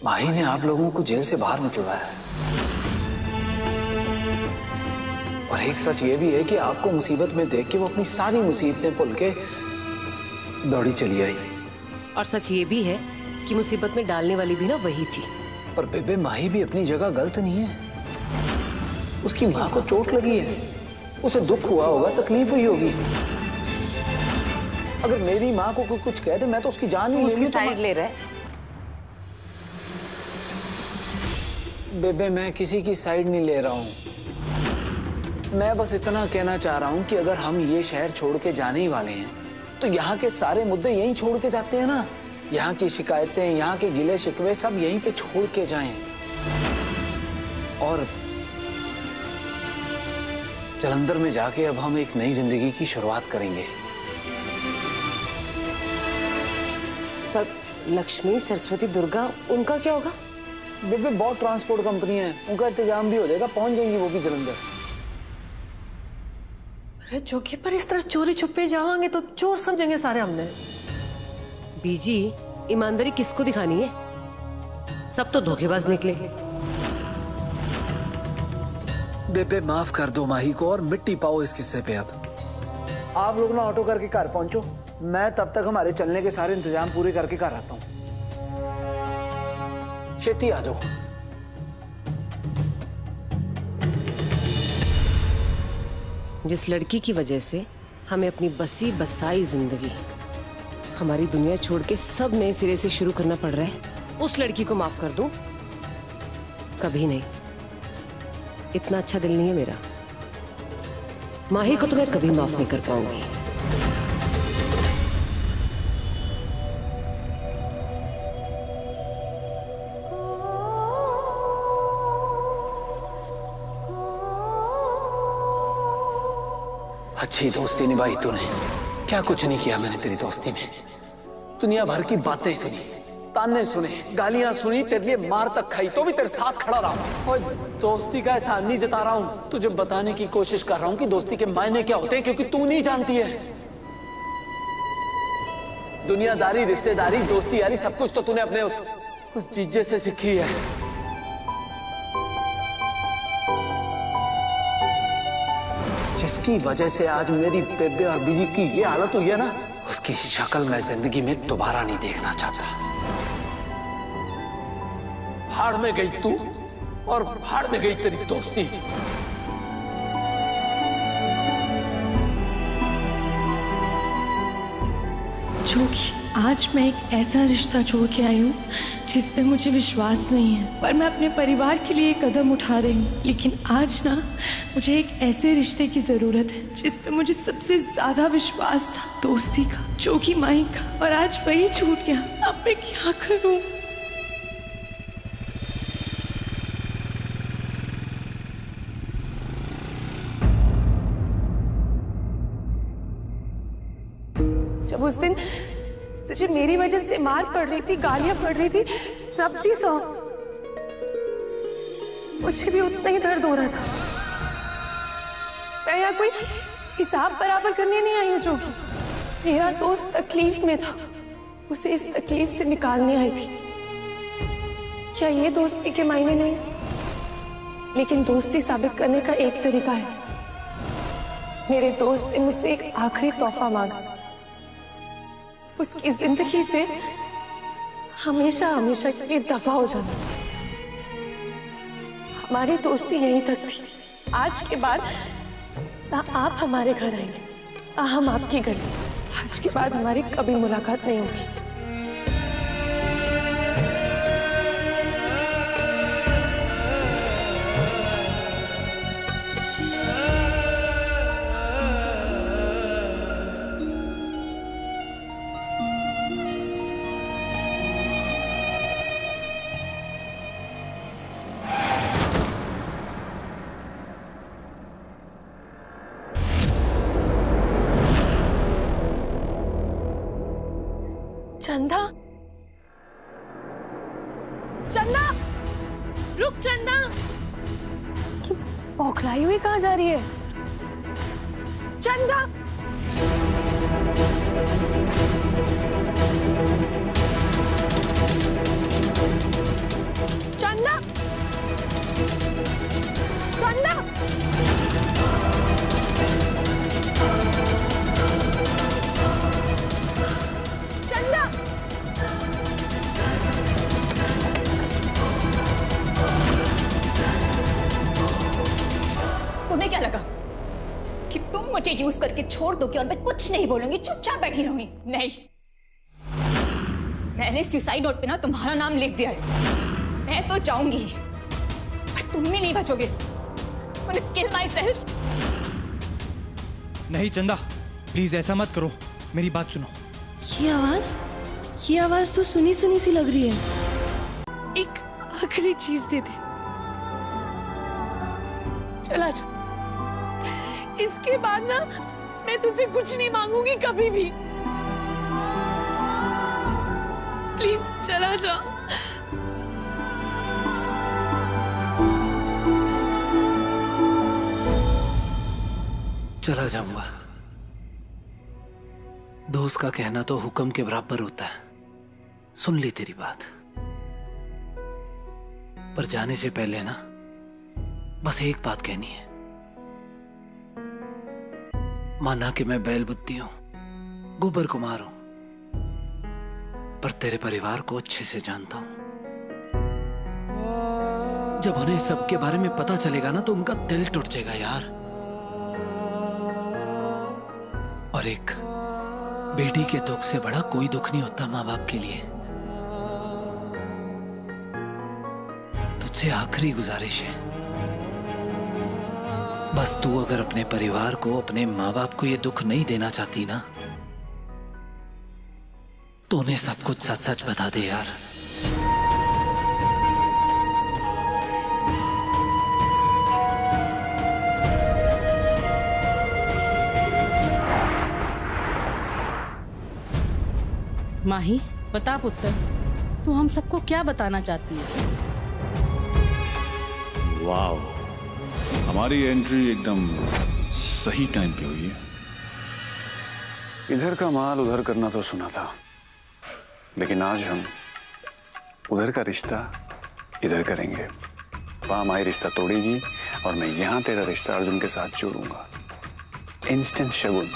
माही ने आप लोगों को जेल से बाहर निकलवाया है। और एक सच ये भी है कि आपको मुसीबत में देख के वो अपनी सारी मुसीबतें भूल के दौड़ी चली आई। और सच ये भी है कि मुसीबत में डालने वाली भी ना वही थी। पर बेबे माही भी अपनी जगह गलत नहीं है। उसकी माँ को चोट लगी है, उसे दुख हुआ होगा, तकलीफ हुई होगी। अगर मेरी माँ को कोई कुछ कह दे मैं तो उसकी जान ही उसकी साइड ले रहा है। बेबे मैं किसी की साइड नहीं ले रहा हूँ। मैं बस इतना कहना चाह रहा हूँ कि अगर हम ये शहर छोड़ के जाने ही वाले हैं तो यहाँ के सारे मुद्दे यहीं छोड़ के जाते हैं ना। यहाँ की शिकायतें, यहाँ के गिले शिकवे सब यहीं पे छोड़ के जाएं। और जलंधर में जाके अब हम एक नई जिंदगी की शुरुआत करेंगे। पर लक्ष्मी, सरस्वती, दुर्गा, उनका क्या होगा? बेबे बहुत ट्रांसपोर्ट कंपनी है, उनका इंतजाम भी हो जाएगा, पहुंच जाएंगी वो भी जलंधर। अरे चौकी पर इस तरह चोरी छुपे जावांगे तो चोर समझेंगे सारे हमने। बीजी, ईमानदारी किसको दिखानी है? सब तो धोखेबाज निकले। बेबे माफ कर दो माही को और मिट्टी पाओ इस किस्से पे। अब आप लोग ना ऑटो करके घर पहुंचो, मैं तब तक हमारे चलने के सारे इंतजाम पूरे करके घर आता हूं। छेती आ जाओ। जिस लड़की की वजह से हमें अपनी बसी बसाई जिंदगी, हमारी दुनिया छोड़ के सब नए सिरे से शुरू करना पड़ रहा है, उस लड़की को माफ कर दूं? कभी नहीं। इतना अच्छा दिल नहीं है मेरा। माही को तो मैं कभी माफ नहीं कर पाऊंगी। अच्छी दोस्ती निभाई तूने। क्या कुछ नहीं किया मैंने तेरी दोस्ती में। दुनिया भर की बातें सुनी, ताने सुने, गालियां सुनी, तेरे लिए मार तक खाई, तो भी तेरे साथ खड़ा रहा। और दोस्ती का एहसान नहीं जता रहा हूं, तुझे बताने की कोशिश कर रहा हूं कि दोस्ती के मायने क्या होते हैं, क्योंकि तू नहीं जानती है। दुनियादारी, रिश्तेदारी, दोस्ती यारी सब कुछ तो तूने अपने उस जीजे से सीखी है। जिसकी वजह से आज मेरी बेबे और बीजी की ये हालत हुई है ना, उसकी शक्ल मैं जिंदगी में दोबारा नहीं देखना चाहता। भाड़ में गई तू और भाड़ में गई तेरी दोस्ती। क्योंकि आज मैं एक ऐसा रिश्ता छोड़ के आई हूँ जिस पे मुझे विश्वास नहीं है, पर मैं अपने परिवार के लिए एक कदम उठा रही हूँ। लेकिन आज ना मुझे एक ऐसे रिश्ते की जरूरत है जिस पे मुझे सबसे ज्यादा विश्वास था, दोस्ती का, जो कि माई का, और आज वही छूट गया। अब मैं क्या करूँ? जब उस दिन तुझे मेरी वजह से मार पड़ रही थी, गालियां पड़ रही थी, सब थी सौ, मुझे भी उतना ही दर्द हो रहा था। मैं यहाँ कोई हिसाब बराबर करने नहीं आई हूँ। जो मेरा दोस्त तकलीफ में था, उसे इस तकलीफ से निकालने आई थी। क्या ये दोस्ती के मायने नहीं? लेकिन दोस्ती साबित करने का एक तरीका है। मेरे दोस्त ने मुझसे एक आखिरी तोहफा मांगा, उसकी जिंदगी से हमेशा हमेशा के लिए दफा हो जाना। हमारी दोस्ती यहीं तक थी। आज के बाद ना आप हमारे घर आएंगे ना हम आपके घर। आज के बाद हमारी कभी मुलाकात नहीं होगी। चंदा, चंदा, रुक चंदा। बौखलाई हुई कहाँ जा रही है? चंदा, यूज करके छोड़ दोगे और मैं कुछ नहीं बोलूंगी, चुपचाप बैठी रहूंगी? नहीं, मैंने सुसाइड नोट पे ना तुम्हारा नाम लिख दिया है। मैं तो जाऊंगी और तुम भी नहीं बचोगे। किल माई सेल्फ। नहीं चंदा, प्लीज ऐसा मत करो, मेरी बात सुनो। ये आवाज तो सुनी सुनी सी लग रही है। एक आखिरी चीज दे दे, चला जा। इसके बाद ना मैं तुझसे कुछ नहीं मांगूंगी कभी भी। प्लीज चला जा। चला जाऊंगा। दोस्त का कहना तो हुक्म के बराबर होता है। सुन ली तेरी बात, पर जाने से पहले ना बस एक बात कहनी है। माना कि मैं बैल बुद्धि हूं, गोबर कुमार हूं, पर तेरे परिवार को अच्छे से जानता हूं। जब उन्हें सबके बारे में पता चलेगा ना तो उनका दिल टूट जाएगा यार। और एक बेटी के दुख से बड़ा कोई दुख नहीं होता माँ बाप के लिए। तुझसे आखिरी गुजारिश है, बस तू अगर अपने परिवार को, अपने माँ बाप को ये दुख नहीं देना चाहती ना, तो उन्हें सब कुछ सच सच बता दे यार। माही, बता पुत्र, तू हम सबको क्या बताना चाहती है? वाह, हमारी एंट्री एकदम सही टाइम पे हुई है। इधर का माल उधर करना तो सुना था, लेकिन आज हम उधर का रिश्ता इधर करेंगे। वहां माही रिश्ता तोड़ेगी और मैं यहां तेरा रिश्ता अर्जुन के साथ जोड़ूंगा। Instant Shagun.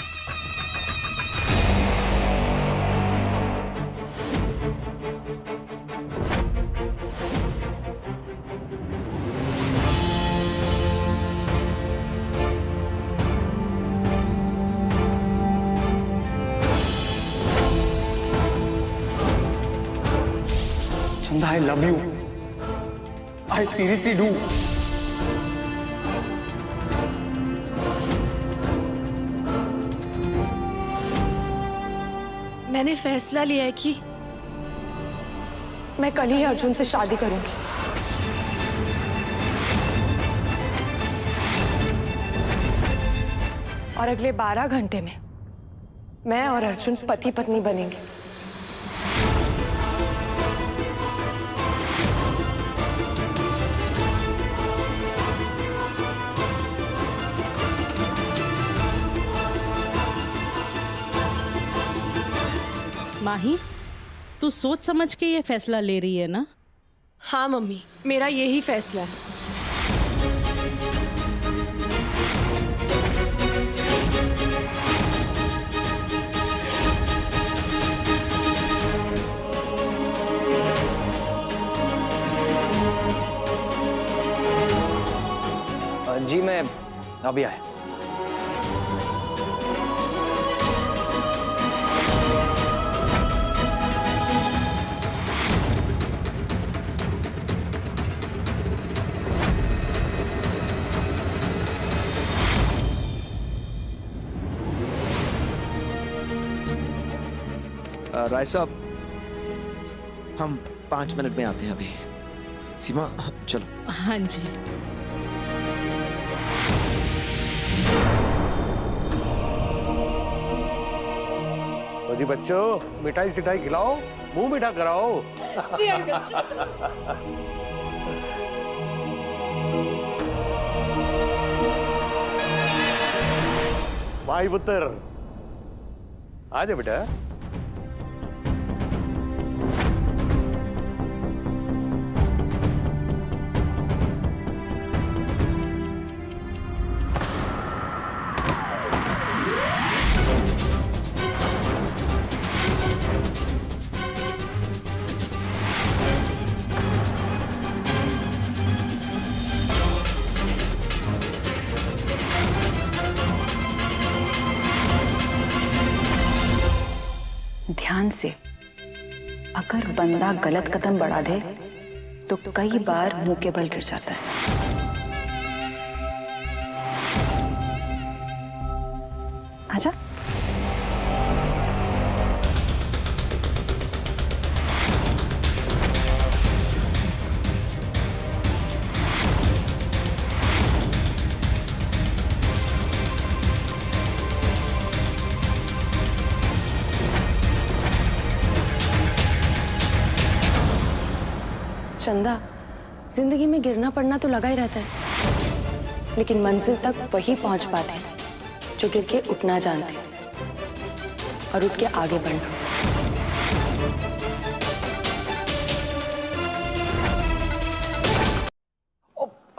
I love you. I seriously do. मैंने फैसला लिया है कि मैं कल ही अर्जुन से शादी करूंगी। और अगले 12 घंटे में मैं और अर्जुन पति पत्नी बनेंगे। माही, तू सोच समझ के ये फैसला ले रही है ना? हाँ मम्मी, मेरा यही फैसला है। जी मैं अभी आया। राय साहब, हम 5 मिनट में आते हैं अभी। सीमा चलो। हाँ जी। तो जी बच्चों, मिठाई सिठाई खिलाओ, मुंह मीठा कराओ। जी अंकल, चल। भाई पुत्र, आ जा बेटा। ध्यान से, अगर बंदा गलत कदम बढ़ा दे तो कई बार मुंह के बल गिर जाता है। आजा। चंदा, जिंदगी में गिरना पड़ना तो लगा ही रहता है, लेकिन मंजिल तक वही पहुंच पाते हैं जो गिर के उठना जानते हैं और उठ के आगे बढ़ना।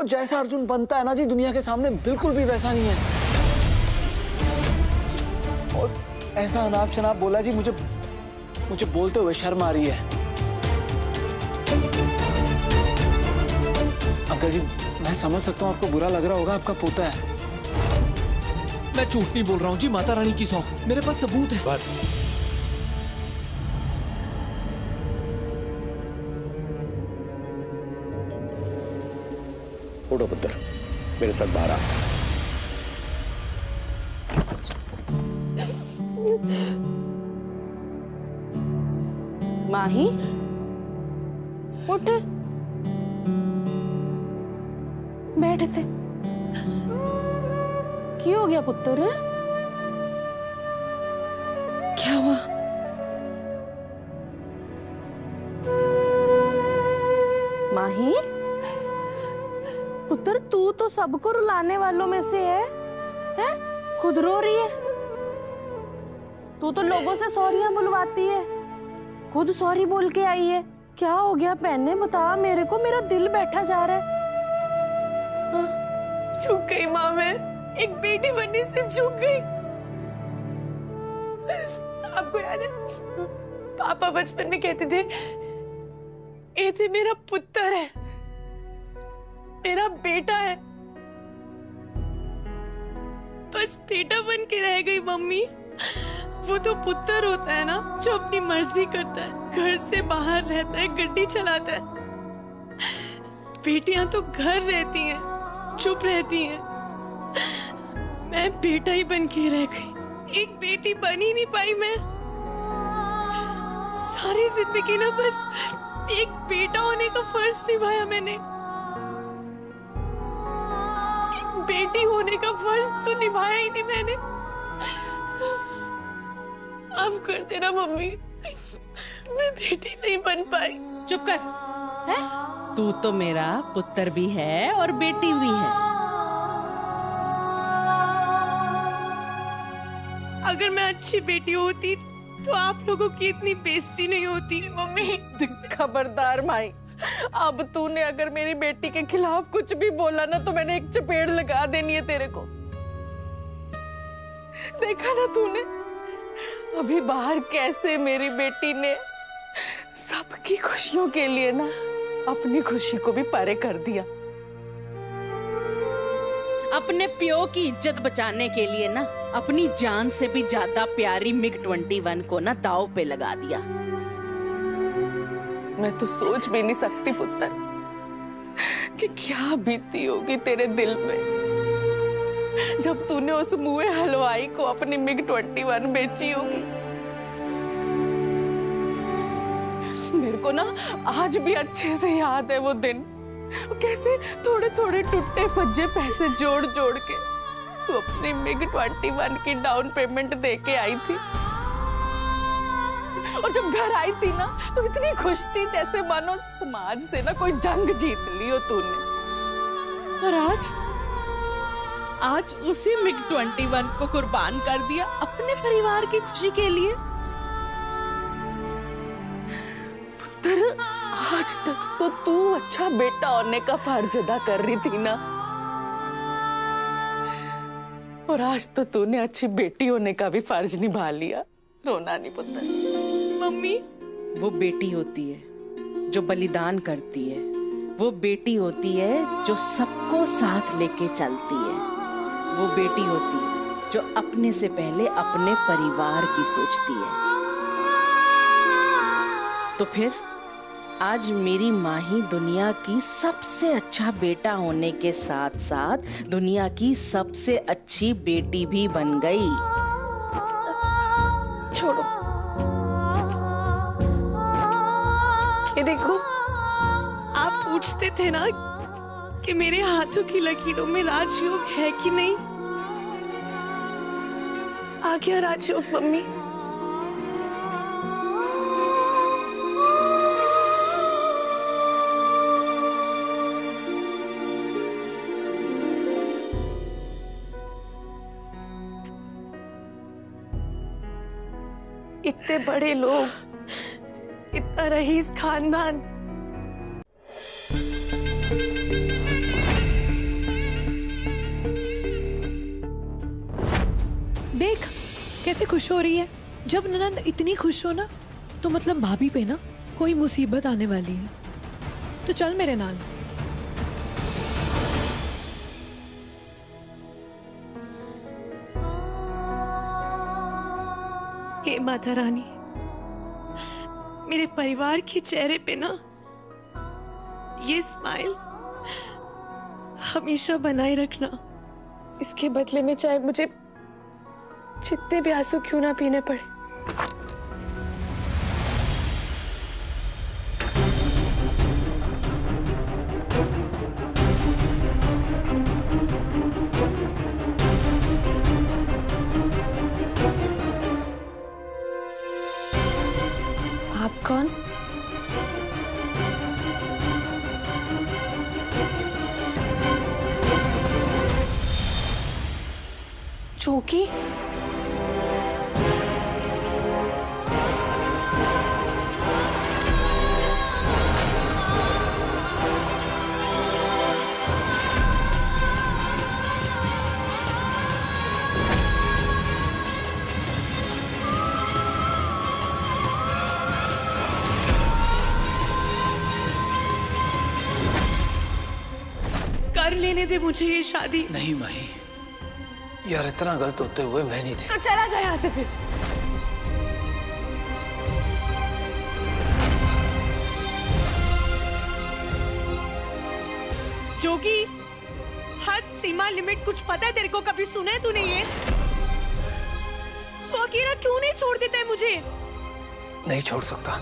जैसा अर्जुन बनता है ना जी दुनिया के सामने, बिल्कुल भी वैसा नहीं है। और ऐसा अनाप शनाप बोला जी, मुझे बोलते हुए शर्म आ रही है। अंकल जी, मैं समझ सकता हूँ आपको बुरा लग रहा होगा, आपका पोता है। मैं झूठ नहीं बोल रहा हूँ जी, माता रानी की सौं, मेरे पास सबूत है। बस उठो पुत्र, मेरे साथ बाहर आ। माही उठ, बैठे थे। क्या हो गया पुत्र? क्या हुआ? माही पुत्र, तू तो सबको रुलाने वालों में से है? खुद रो रही है। तू तो लोगों से सॉरियां बुलवाती है, खुद सॉरी बोल के आई है। क्या हो गया बहने, बता मेरे को, मेरा दिल बैठा जा रहा है। चूक गई माँ, मैं एक बेटी बनने से चूक गई। आपको याद है पापा बचपन में कहते थे, ये थे मेरा पुत्र है, मेरा बेटा है। बस बेटा बन के रह गई मम्मी। वो तो पुत्र होता है ना, जो अपनी मर्जी करता है, घर से बाहर रहता है, गड्डी चलाता है। बेटियां तो घर रहती हैं, चुप रहती हैं। मैं बेटा ही बन के रह गई, एक बेटी बन ही नहीं पाई मैं। सारी जिंदगी ना बस एक बेटा होने का फर्ज निभाया मैंने, एक बेटी होने का फर्ज तो निभाया ही नहीं मैंने। अब कर देना मम्मी, मैं बेटी नहीं बन पाई। चुप कर, है? तू तो मेरा पुत्र भी है और बेटी भी है। अगर मैं अच्छी बेटी होती तो आप लोगों की इतनी बेइज्जती नहीं होती मम्मी। खबरदार माई, अब तूने अगर मेरी बेटी के खिलाफ कुछ भी बोला ना तो मैंने एक चपेट लगा देनी है तेरे को। देखा ना तूने अभी बाहर कैसे मेरी बेटी ने सबकी खुशियों के लिए ना अपनी खुशी को भी परे कर दिया। अपने प्यो की इज्जत बचाने के लिए ना अपनी जान से भी ज्यादा प्यारी MiG-21 को ना दांव पे लगा दिया। मैं तो सोच भी नहीं सकती पुत्र कि क्या बीती होगी तेरे दिल पे जब तूने उस मुए हलवाई को अपनी MiG-21 बेची होगी। मेरे को ना आज भी अच्छे से याद है वो दिन, कैसे थोड़े थोड़े टूटे भज्जे पैसे जोड़ जोड़ के तू अपनी MiG-21 की डाउन पेमेंट दे के आई थी। और जब घर आई थी ना तो इतनी खुश थी जैसे मानो समाज से ना कोई जंग जीत ली हो तूने। और आज उसी MiG-21 को कुर्बान कर दिया अपने परिवार की खुशी के लिए। पुत्र, आज तक तो तू अच्छा बेटा होने का फर्ज अदा कर रही थी ना, और आज तो तूने अच्छी बेटी होने का भी फर्ज निभा लिया। रोना नहीं पुत्र। मम्मी, वो बेटी होती है जो बलिदान करती है, वो बेटी होती है जो सबको साथ लेके चलती है, वो बेटी होती है जो अपने से पहले अपने परिवार की सोचती है। तो फिर आज मेरी माँ ही दुनिया की सबसे अच्छा बेटा होने के साथ साथ दुनिया की सबसे अच्छी बेटी भी बन गई। छोड़ो, ये देखो, आप पूछते थे ना कि मेरे हाथों की लकीरों में राजयोग है कि नहीं। आ गया राजयोग मम्मी। इतने बड़े लोग, इतना रईस खानदान, देख कैसे खुश हो रही है। जब ननंद इतनी खुश हो ना तो मतलब भाभी पे ना कोई मुसीबत आने वाली है। तो चल मेरे नाल। हे माता रानी, मेरे परिवार के चेहरे पे ना ये स्माइल हमेशा बनाए रखना। इसके बदले में चाहे मुझे जितने भी आंसू क्यों ना पीने पड़े। आप कौन? चौकी? कर लेने दे मुझे ये शादी। नहीं माही, यार इतना गलत होते हुए मैं नहीं थी। तो चला जाए यहाँ से फिर। जोगी, हद सीमा लिमिट कुछ पता है तेरे को? कभी सुना है तूने ये? तो अकेला क्यों नहीं छोड़ देता है मुझे? नहीं छोड़ सकता,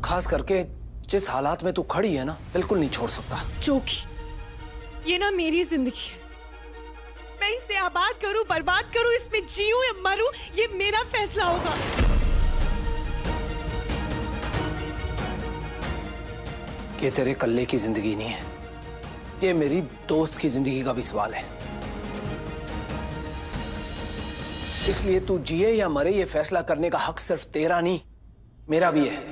खास करके जिस हालात में तू खड़ी है ना, बिल्कुल नहीं छोड़ सकता। जोगी, ये ना मेरी जिंदगी है। मैं इसे आबाद करूं, बर्बाद करूं, इसमें जीऊं या मरूं, ये मेरा फैसला होगा। ये तेरे कल्ले की जिंदगी नहीं है, ये मेरी दोस्त की जिंदगी का भी सवाल है। इसलिए तू जिए या मरे, ये फैसला करने का हक सिर्फ तेरा नहीं, मेरा भी है।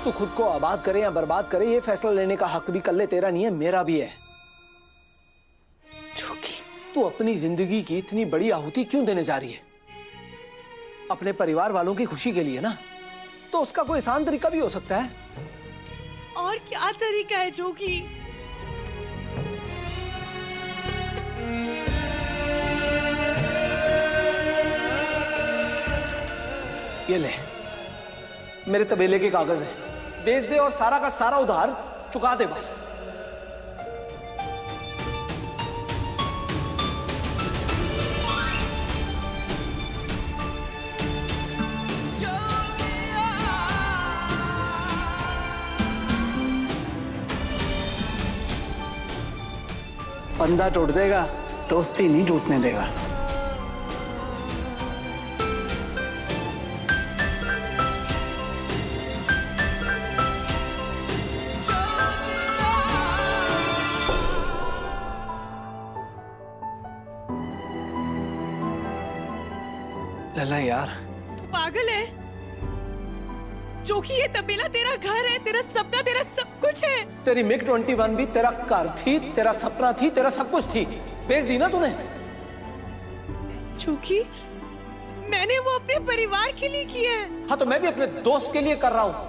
तू खुद को आबाद करे या बर्बाद करे, ये फैसला लेने का हक भी कल्ले तेरा नहीं है, मेरा भी है। तू अपनी जिंदगी की इतनी बड़ी आहुति क्यों देने जा रही है? अपने परिवार वालों की खुशी के लिए ना, तो उसका कोई आसान तरीका भी हो सकता है। और क्या तरीका है जोगी? ये ले, मेरे तबेले के कागज है, बेच दे और सारा का सारा उधार चुका दे बस। बंदा टूट देगा, दोस्ती नहीं टूटने देगा। लला यार, तू पागल है? जोगी, ये तबेला तेरा घर है, तेरा सपना, तेरा सब कुछ है। तेरी मिग 21 भी तेरा घर थी, तेरा सपना थी, तेरा सब कुछ थी। बेच दी ना तूने। जोगी, मैंने वो अपने परिवार के लिए किया है। हाँ, तो मैं भी अपने दोस्त के लिए कर रहा हूं।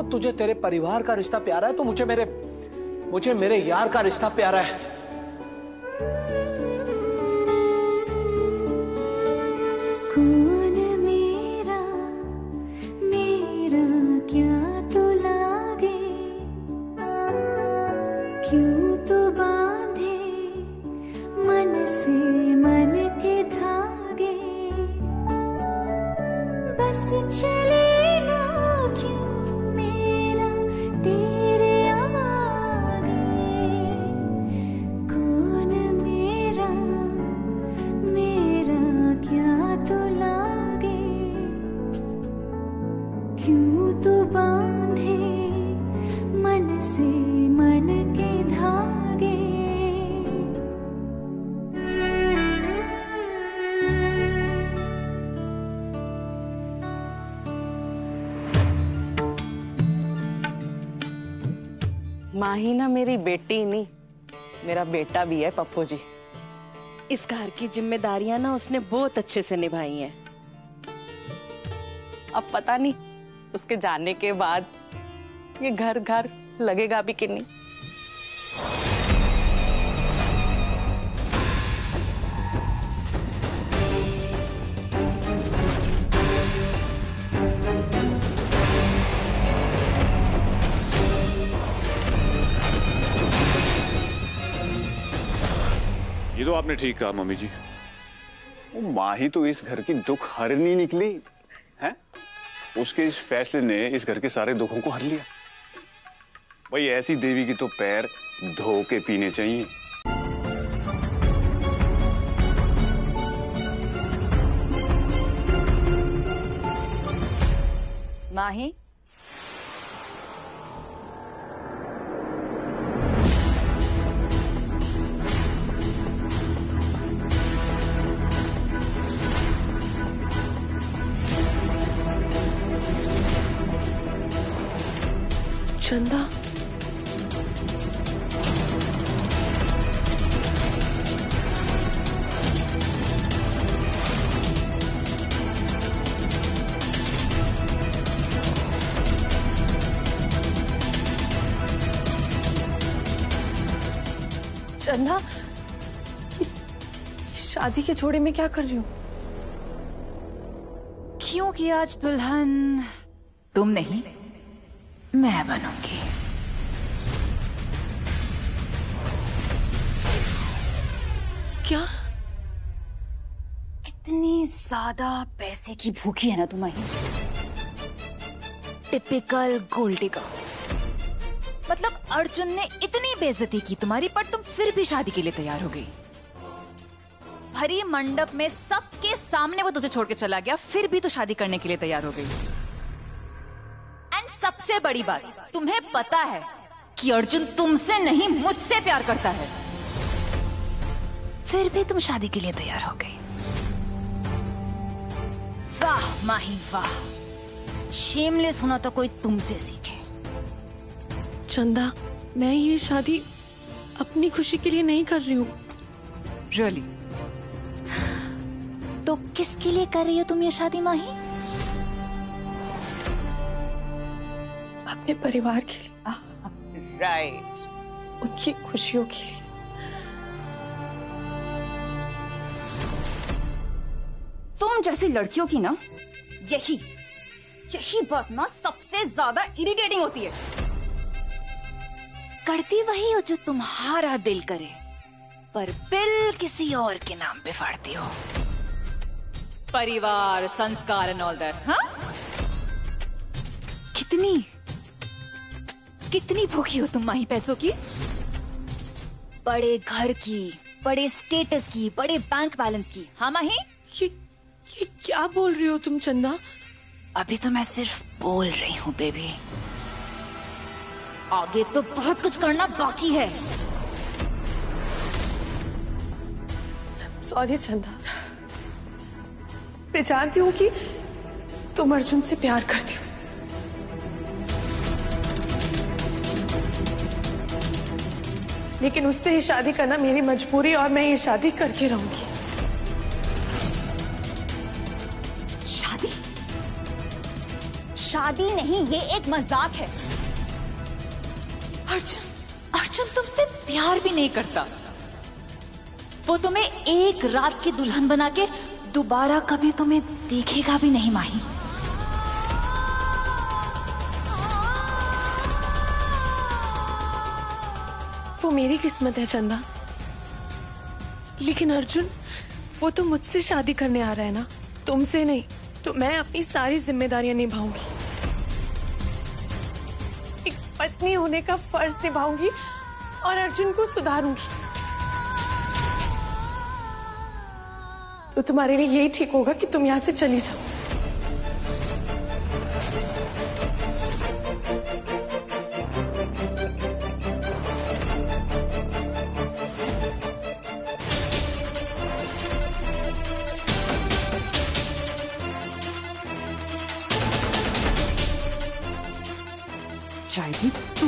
तो तुझे तेरे परिवार का रिश्ता प्यारा है तो मुझे मेरे यार का रिश्ता प्यारा है। कौन मेरा मेरा क्या तो लागे, क्यों तो बांधे मन से मन के धागे, बस चले ना क्यों मेरा तेरे आगे। कौन मेरा मेरा क्या तो लागे, क्यों तो बांधे मन से मन के धागे। माही ना मेरी बेटी नहीं, मेरा बेटा भी है पप्पू जी। इस घर की जिम्मेदारियां ना उसने बहुत अच्छे से निभाई हैं। अब पता नहीं उसके जाने के बाद ये घर घर लगेगा भी कि नहीं। ये तो आपने ठीक कहा मम्मी जी। वो माही तो इस घर की दुख हरनी निकली है। उसके इस फैसले ने इस घर के सारे दुखों को हर लिया। भाई ऐसी देवी की तो पैर धो के पीने चाहिए। माही, चंदा, चंदा, शादी के जोड़े में क्या कर रही हो? क्योंकि आज दुल्हन तुम नहीं मैं बनूंगी। क्या? कितनी ज्यादा पैसे की भूखी है ना तुम्हारी। Typical gold digger. मतलब अर्जुन ने इतनी बेइज्जती की तुम्हारी, पर तुम फिर भी शादी के लिए तैयार हो गई। भरी मंडप में सबके सामने वो तुझे छोड़ के चला गया, फिर भी तो शादी करने के लिए तैयार हो गई। एंड सबसे बड़ी बात, तुम्हें पता है कि अर्जुन तुमसे नहीं मुझसे प्यार करता है, फिर भी तुम शादी के लिए तैयार हो गई। वाह माही वाह, शेमलेस होना तो कोई तुमसे सीखे। चंदा, मैं ये शादी अपनी खुशी के लिए नहीं कर रही हूँ। रियली? तो किसके लिए कर रही हो तुम ये शादी माही? अपने परिवार के लिए। राइट। उनकी खुशियों के लिए। तुम जैसी लड़कियों की ना यही बात ना सबसे ज्यादा इरिटेटिंग होती है। करती वही हो जो तुम्हारा दिल करे, पर बिल किसी और के नाम पे फाड़ती हो। परिवार, संस्कार एंड ऑल दैट। हाँ, कितनी भूखी हो तुम माही पैसों की। बड़े घर की, बड़े स्टेटस की, बड़े बैंक बैलेंस की। हाँ माही? ये क्या बोल रही हो तुम चंदा? अभी तो मैं सिर्फ बोल रही हूँ बेबी, आगे तो बहुत कुछ करना बाकी है। सॉरी चंदा, मैं जानती हूँ कि तुम अर्जुन से प्यार करती हो, लेकिन उससे ही शादी करना मेरी मजबूरी, और मैं ये शादी करके रहूंगी। शादी नहीं, ये एक मजाक है। अर्जुन तुमसे प्यार भी नहीं करता। वो तुम्हें एक रात की दुल्हन बना के दोबारा कभी तुम्हें देखेगा भी नहीं माही। वो मेरी किस्मत है चंदा, लेकिन अर्जुन वो तो मुझसे शादी करने आ रहा है ना, तुमसे नहीं। तो मैं अपनी सारी जिम्मेदारियां निभाऊंगी, एक पत्नी होने का फर्ज निभाऊंगी और अर्जुन को सुधारूंगी। तो तुम्हारे लिए यही ठीक होगा कि तुम यहां से चली जाओ। जाएगी तू।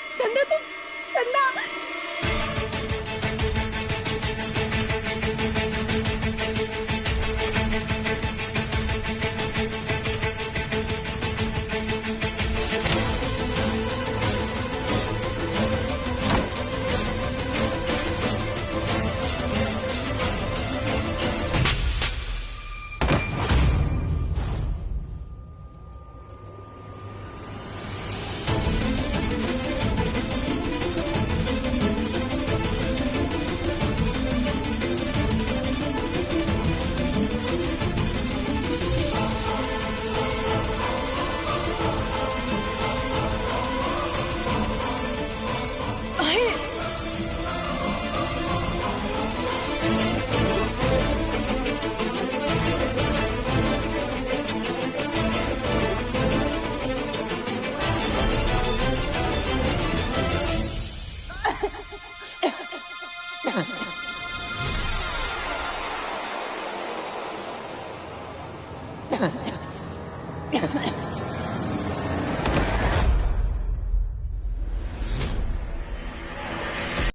चंदा तुम, चंदा Yeah.